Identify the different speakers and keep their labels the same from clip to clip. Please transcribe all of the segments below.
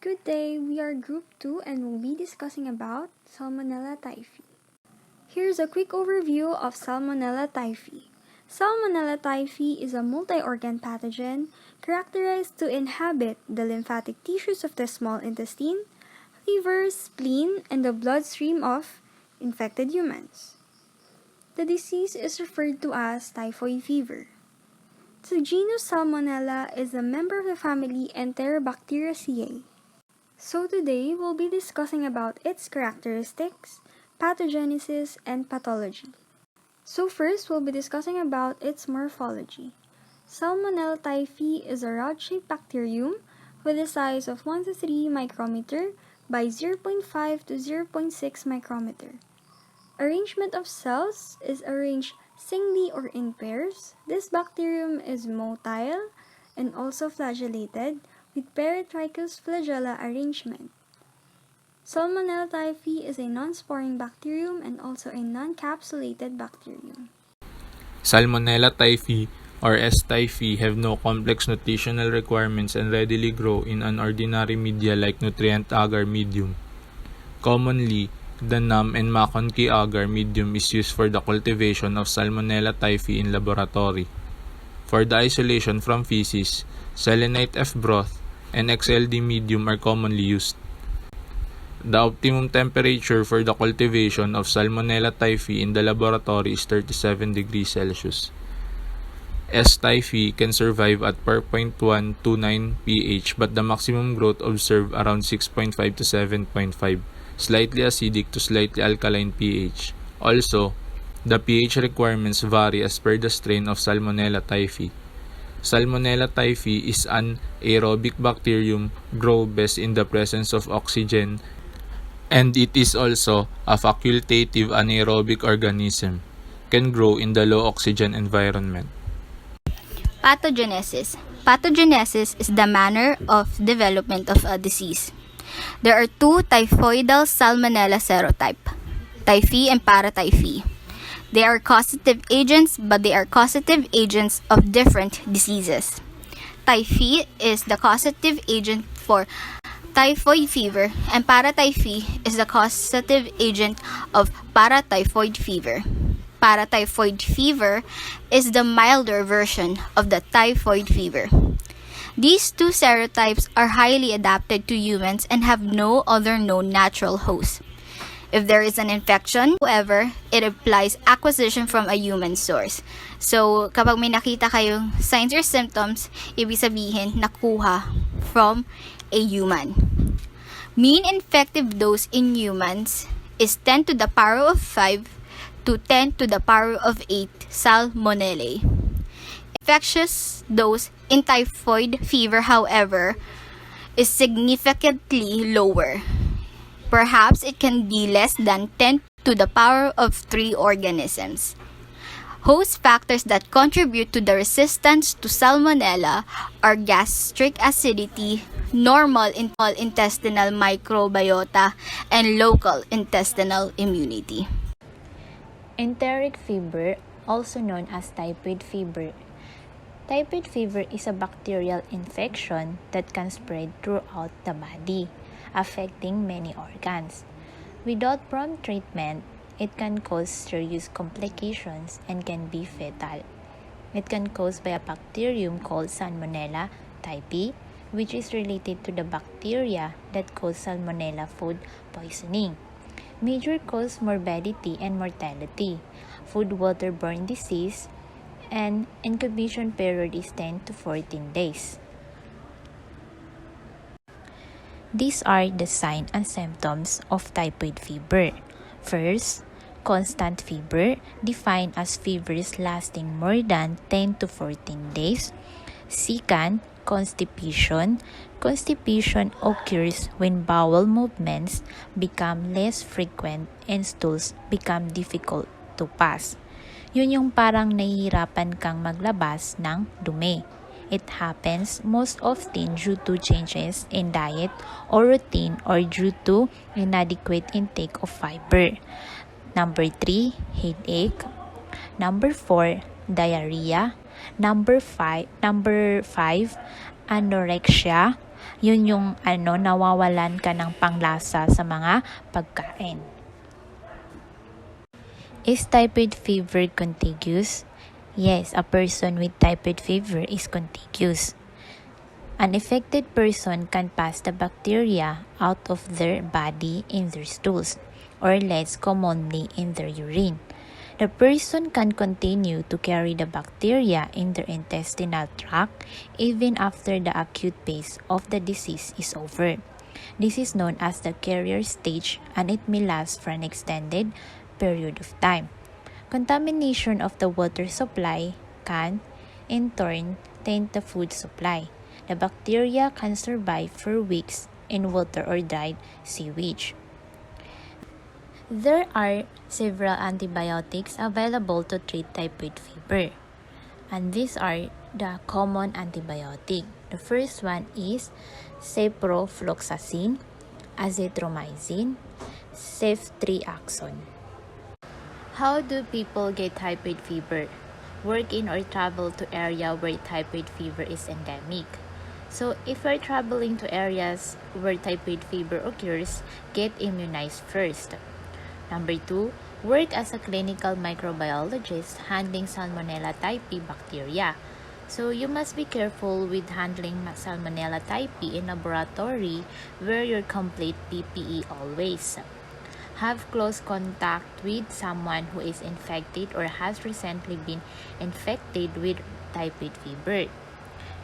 Speaker 1: Good day, we are Group 2 and we'll be discussing about Salmonella typhi. Here's a quick overview of Salmonella typhi. Salmonella typhi is a multi-organ pathogen characterized to inhabit the lymphatic tissues of the small intestine, liver, spleen, and the bloodstream of infected humans. The disease is referred to as typhoid fever. The genus Salmonella is a member of the family Enterobacteriaceae. So today, we'll be discussing about its characteristics, pathogenesis, and pathology. So first, we'll be discussing about its morphology. Salmonella typhi is a rod-shaped bacterium with a size of 1 to 3 micrometer by 0.5 to 0.6 micrometer. Arrangement of cells is arranged singly or in pairs. This bacterium is motile and also flagellated with peritrichous flagella arrangement. Salmonella typhi is a non-sporing bacterium and also a non-capsulated bacterium.
Speaker 2: Salmonella typhi or S. typhi have no complex nutritional requirements and readily grow in an ordinary media like nutrient agar medium. Commonly, the NAM and McConkey agar medium is used for the cultivation of Salmonella typhi in laboratory. For the isolation from feces, selenite F broth and XLD medium are commonly used. The optimum temperature for the cultivation of Salmonella typhi in the laboratory is 37 degrees Celsius. S. typhi can survive at 4.129 pH but the maximum growth observed around 6.5 to 7.5, slightly acidic to slightly alkaline pH. Also, the pH requirements vary as per the strain of Salmonella typhi. Salmonella typhi is an aerobic bacterium, grow best in the presence of oxygen, and it is also a facultative anaerobic organism, can grow in the low oxygen environment.
Speaker 3: Pathogenesis. Pathogenesis is the manner of development of a disease. There are two typhoidal Salmonella serotype, typhi and paratyphi. They are causative agents, but they are causative agents of different diseases. Typhi is the causative agent for typhoid fever, and paratyphi is the causative agent of paratyphoid fever. Paratyphoid fever is the milder version of the typhoid fever. These two serotypes are highly adapted to humans and have no other known natural host. If there is an infection, however, it implies acquisition from a human source. So, kapag may nakita kayong signs or symptoms, ibig sabihin nakuha from a human. Mean infective dose in humans is 10 to the power of 5 to 10 to the power of 8 salmonellae. Infectious dose in typhoid fever, however, is significantly lower. Perhaps it can be less than 10 to the power of 3 organisms. Host factors that contribute to the resistance to Salmonella are gastric acidity, normal intestinal microbiota, and local intestinal immunity.
Speaker 4: Enteric fever, also known as typhoid fever. Typhoid fever is a bacterial infection that can spread throughout the body, affecting many organs. Without prompt treatment, it can cause serious complications and can be fatal. It can cause by a bacterium called Salmonella typhi, which is related to the bacteria that cause Salmonella food poisoning. Major cause morbidity and mortality, food-waterborne disease, and incubation period is 10 to 14 days. These are the signs and symptoms of typhoid fever. First, constant fever, defined as fevers lasting more than 10 to 14 days. Second, constipation. Constipation occurs when bowel movements become less frequent and stools become difficult to pass. Yun yung parang nahihirapan kang maglabas ng dumi. It happens most often due to changes in diet or routine or due to inadequate intake of fiber. Number 3, headache. Number 4, diarrhea. Number 5, anorexia. Yun yung nawawalan ka ng panglasa sa mga pagkain. Is typhoid fever contagious? Yes, a person with typhoid fever is contagious. An affected person can pass the bacteria out of their body in their stools, or less commonly in their urine. The person can continue to carry the bacteria in their intestinal tract even after the acute phase of the disease is over. This is known as the carrier stage, and it may last for an extended period of time. Contamination of the water supply can, in turn, taint the food supply. The bacteria can survive for weeks in water or dried sewage. There are several antibiotics available to treat typhoid fever, and these are the common antibiotic. The first one is ciprofloxacin, azithromycin, ceftriaxone. How do people get typhoid fever? Work in or travel to area where typhoid fever is endemic. So if you're traveling to areas where typhoid fever occurs, get immunized first. Number 2, work as a clinical microbiologist handling Salmonella typhi bacteria. So you must be careful with handling Salmonella typhi in laboratory. Wear your complete PPE always. Have close contact with someone who is infected or has recently been infected with typhoid fever.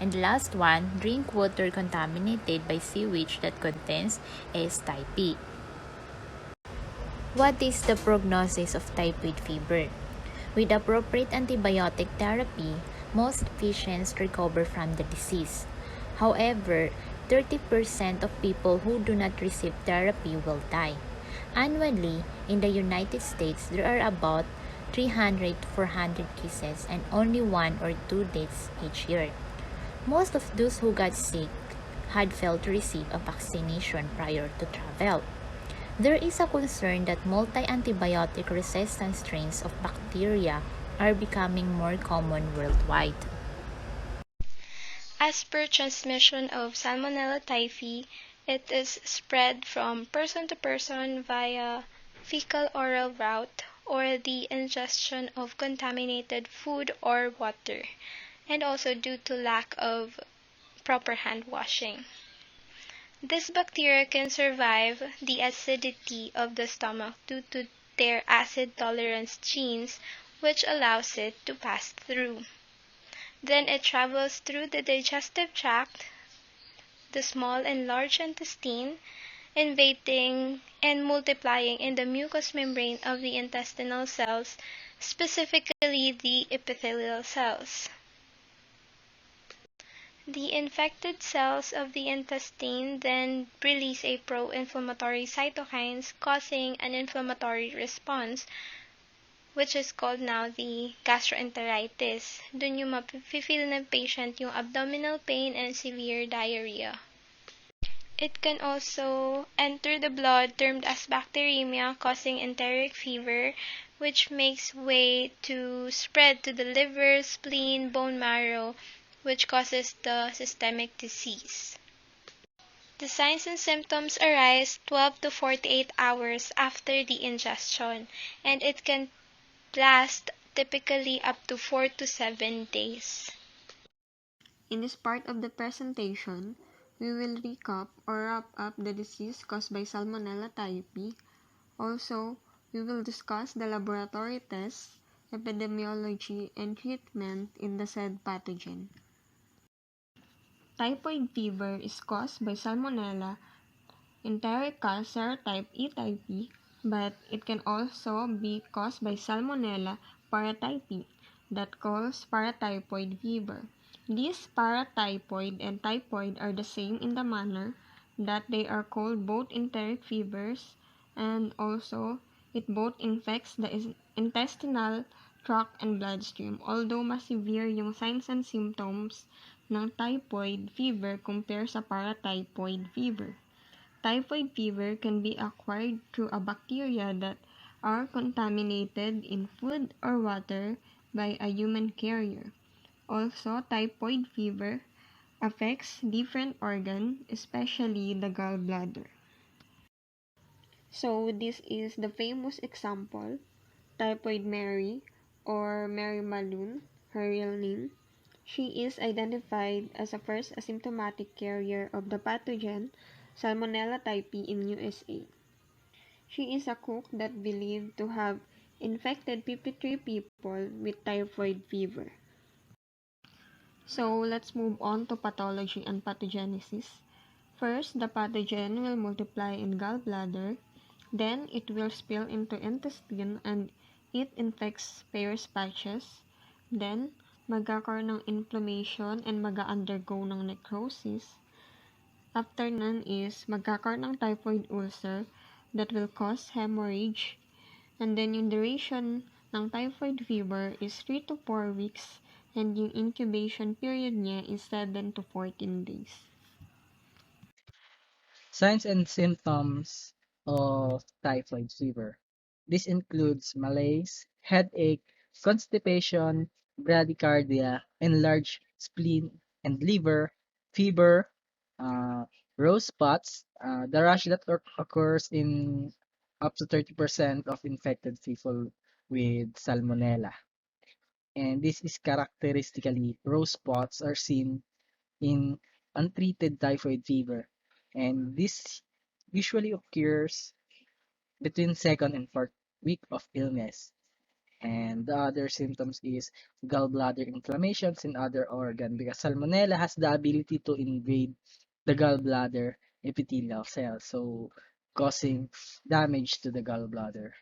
Speaker 4: And the last one, drink water contaminated by sewage that contains typhi. What is the prognosis of typhoid fever? With appropriate antibiotic therapy, most patients recover from the disease. However, 30% of people who do not receive therapy will die. Annually, in the United States, there are about 300 to 400 cases and only 1 or 2 deaths each year. Most of those who got sick had failed to receive a vaccination prior to travel. There is a concern that multi-antibiotic resistant strains of bacteria are becoming more common worldwide.
Speaker 1: As per transmission of Salmonella typhi, it is spread from person to person via fecal-oral route or the ingestion of contaminated food or water, and also due to lack of proper hand washing. This bacteria can survive the acidity of the stomach due to their acid tolerance genes, which allows it to pass through. Then it travels through the digestive tract, the small and large intestine, invading and multiplying in the mucous membrane of the intestinal cells, specifically the epithelial cells. The infected cells of the intestine then release a pro-inflammatory cytokines, causing an inflammatory response, which is called now the gastroenteritis. Dun yung mapifeel ng patient yung abdominal pain and severe diarrhea. It can also enter the blood, termed as bacteremia, causing enteric fever, which makes way to spread to the liver, spleen, bone marrow, which causes the systemic disease. The signs and symptoms arise 12 to 48 hours after the ingestion, and it can last typically up to 4 to 7 days.
Speaker 5: In this part of the presentation, we will recap or wrap up the disease caused by Salmonella typhi. Also, we will discuss the laboratory tests, epidemiology, and treatment in the said pathogen. Typhoid fever is caused by Salmonella enterica serotype E typhi, but it can also be caused by Salmonella paratyphi that causes paratyphoid fever. These paratyphoid and typhoid are the same in the manner that they are called both enteric fevers, and also it both infects the intestinal tract and bloodstream, although mas severe yung signs and symptoms ng typhoid fever compare sa paratyphoid fever. Typhoid fever can be acquired through a bacteria that are contaminated in food or water by a human carrier. Also, typhoid fever affects different organ, especially the gallbladder. So this is the famous example, Typhoid Mary or Mary Malone, her real name. She is identified as a first asymptomatic carrier of the pathogen Salmonella typhi in USA. She is a cook that believed to have infected 53 people with typhoid fever. So let's move on to pathology and pathogenesis. First, the pathogen will multiply in gallbladder, then it will spill into intestine and it infects Peyer's patches. Then, magkakaroon ng inflammation and mag-undergo ng necrosis. After nun is magkakaroon ng typhoid ulcer that will cause hemorrhage. And then yung duration ng typhoid fever is 3 to 4 weeks and yung incubation period niya is 7 to 14 days.
Speaker 6: Signs and symptoms of typhoid fever. This includes malaise, headache, constipation, bradycardia, enlarged spleen and liver, fever, uh, rose spots, the rash that occurs in up to 30% of infected people with salmonella. And this is characteristically rose spots are seen in untreated typhoid fever, and this usually occurs between second and fourth week of illness. And the other symptoms is gallbladder inflammations in other organ because salmonella has the ability to invade the gallbladder epithelial cells, so causing damage to the gallbladder.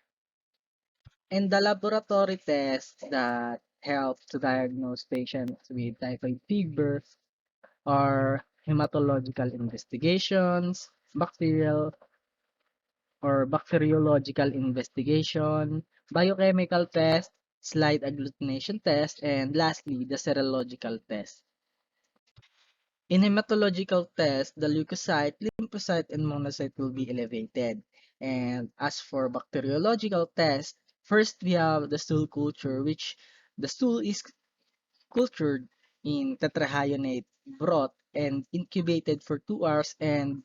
Speaker 6: And the laboratory tests that help to diagnose patients with typhoid fever are hematological investigations, bacteriological investigation, biochemical test, slide agglutination test, and lastly, the serological test. In hematological test, the leukocyte, lymphocyte, and monocyte will be elevated. And as for bacteriological test, first we have the stool culture, which the stool is cultured in tetrahydrogenate broth and incubated for 2 hours and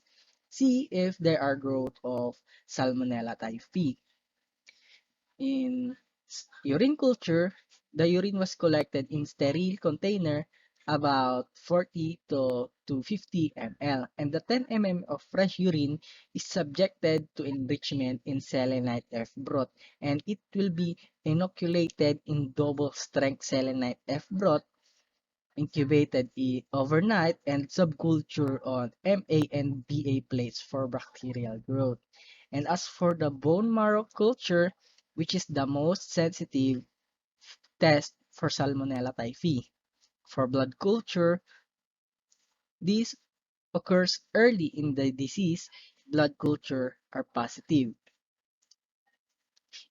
Speaker 6: see if there are growth of Salmonella typhi. In urine culture, the urine was collected in sterile container about 40 to 50 ml, and the 10 mm of fresh urine is subjected to enrichment in selenite F broth, and it will be inoculated in double strength selenite F broth incubated overnight and subculture on MA and BA plates for bacterial growth. And as for the bone marrow culture, which is the most sensitive test for Salmonella typhi. For blood culture, this occurs early in the disease. Blood culture are positive.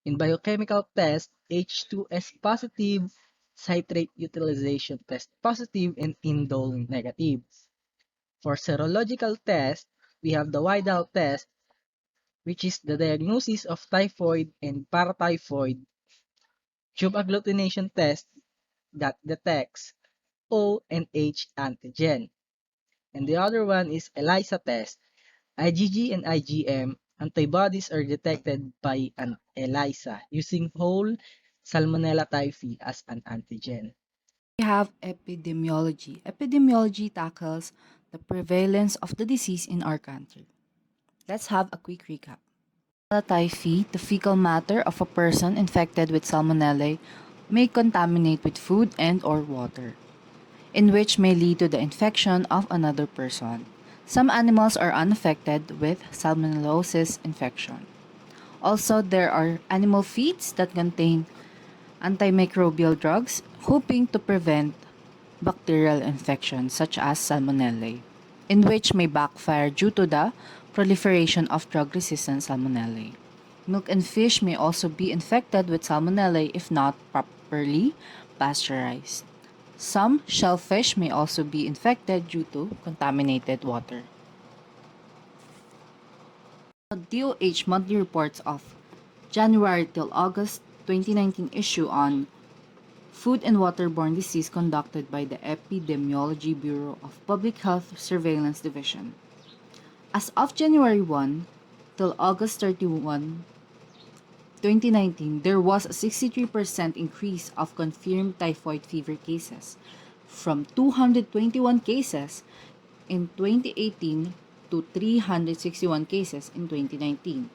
Speaker 6: In biochemical test, H2S positive, citrate utilization test positive, and indole negative. For serological test, we have the Widal test, which is the diagnosis of typhoid and paratyphoid tube agglutination test that detects O and H antigen. And the other one is ELISA test. IgG and IgM antibodies are detected by an ELISA using whole Salmonella typhi as an antigen.
Speaker 7: We have epidemiology. Epidemiology tackles the prevalence of the disease in our country. Let's have a quick recap. Salmonella typhi, the fecal matter of a person infected with salmonella, may contaminate with food and or water, in which may lead to the infection of another person. Some animals are unaffected with salmonellosis infection. Also, there are animal feeds that contain antimicrobial drugs hoping to prevent bacterial infections such as salmonella, in which may backfire due to the proliferation of drug-resistant salmonella. Milk and fish may also be infected with salmonella if not properly pasteurized. Some shellfish may also be infected due to contaminated water. DOH monthly reports of January till August 2019 issue on food and waterborne disease conducted by the Epidemiology Bureau of Public Health Surveillance Division. As of January 1 till August 31, 2019, there was a 63% increase of confirmed typhoid fever cases from 221 cases in 2018 to 361 cases in 2019.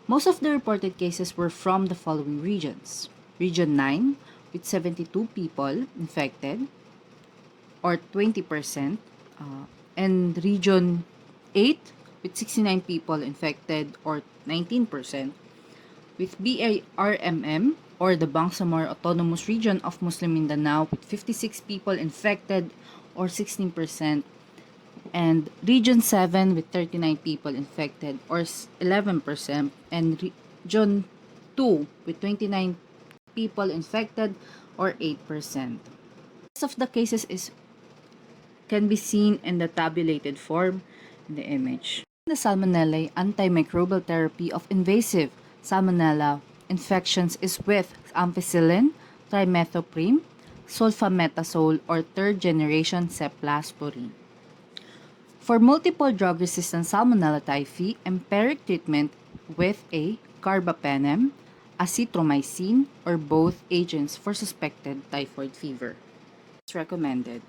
Speaker 7: Most of the reported cases were from the following regions. Region 9 with 72 people infected or 20%, and Region 8 with 69 people infected or 19%, with BARMM or the Bangsamoro Autonomous Region of Muslim Mindanao with 56 people infected or 16%, and Region 7 with 39 people infected or 11%, and Region 2 with 29 people infected or 8%. The rest of the cases can be seen in the tabulated form in the image. The Salmonella antimicrobial therapy of invasive Salmonella infections is with ampicillin, trimethoprim, sulfametazole, or third-generation cephalosporin. For multiple drug-resistant Salmonella typhi, empiric treatment with a carbapenem, azithromycin, or both agents for suspected typhoid fever. It's recommended.